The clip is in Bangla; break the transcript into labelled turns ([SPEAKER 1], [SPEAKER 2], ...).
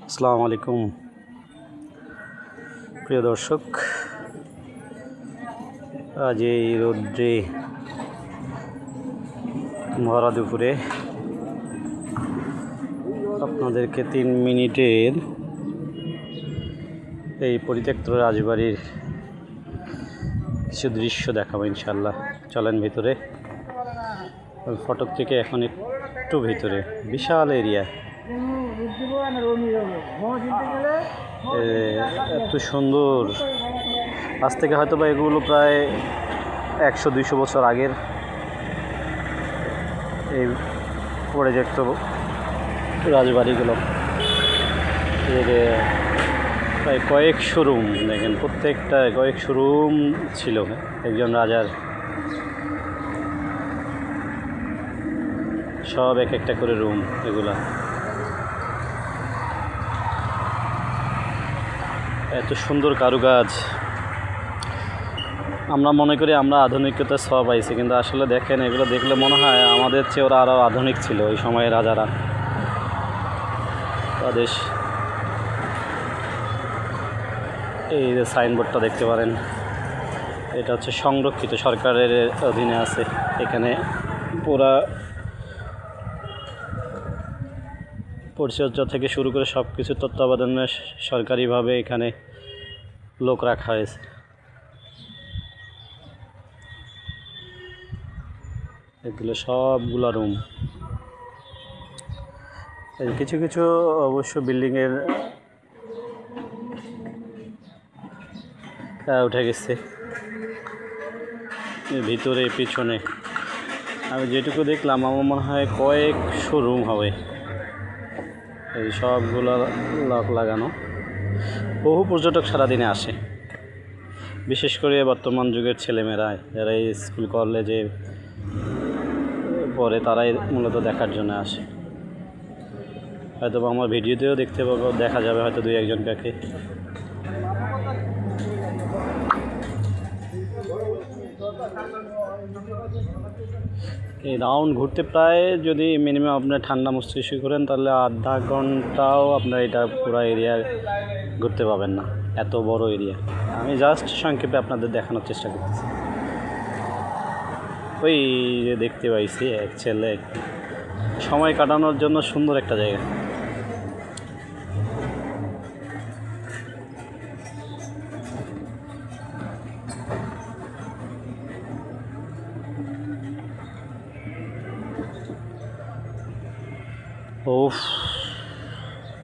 [SPEAKER 1] আসসালামু আলাইকুম প্রিয় দর্শক, আজ এই রৌদ্রে ভরা দুপুরে আপনাদেরকে 3 মিনিটের এই পরিত্যক্ত রাজবাড়ির কিছু দৃশ্য দেখাবো ইনশাল্লাহ। চলেন ভিতরে। ওই ফটক থেকে এখন একটু ভিতরে, বিশাল এরিয়া, এত সুন্দর। আজ থেকে হয়তো বা এগুলো প্রায় 100-200 বছর আগের এই প্রজেক্ট রাজবাড়িগুলো। এর প্রায় কয়েকশো রুম, দেখেন প্রত্যেকটা কয়েকশো রুম ছিল একজন রাজার। সব এক একটা করে রুম এগুলা। এত সুন্দর কারুকাজ। আমরা মনে করি আমরা আধুনিকতার ছোঁয়া পাইছি, কিন্তু আসলে দেখেন এগুলো দেখলে মনে হয় আমাদের চেয়ে ওরা আরও আধুনিক ছিল ওই সময়ে রাজারা। তাদের এই যে সাইনবোর্ডটা দেখতে পারেন, এটা হচ্ছে সংরক্ষিত, সরকারের অধীনে আছে। এখানে পুরা পরিচর্যা থেকে শুরু করে সব কিছু তত্ত্বাবধানে সরকারিভাবে এখানে লোক রাখা হয়েছে। এগুলো সবগুলো রুম। কিছু কিছু অবশ্য বিল্ডিংয়ের উঠে গেছে ভিতরে পিছনে। আমি যেটুকু দেখলাম আমার মনে হয় কয়েকশো রুম হবে। এই সবগুলো লক লাগানো। বহু পর্যটক সারাদিনে আসে, বিশেষ করে বর্তমান যুগের ছেলেমেয়েরা যারা এই স্কুল কলেজে পড়ে, তারাই মূলত দেখার জন্য আসে। হয়তো আমার ভিডিওতেও দেখতে পাবো, দেখা যাবে হয়তো 2-1 কাকে। এই রাউন্ড ঘুরতে প্রায়, যদি মিনিমাম আপনার ঠান্ডা মস্তিষ্ক করেন তাহলে আধা ঘন্টাও আপনার এটা পুরো এরিয়া ঘুরতে পাবেন না, এত বড় এরিয়া। আমি জাস্ট সংক্ষেপে আপনাদের দেখানোর চেষ্টা করতেছি। ওই যে দেখতে পাইছি এক ছেলে, সময় কাটানোর জন্য সুন্দর একটা জায়গা। ওফ।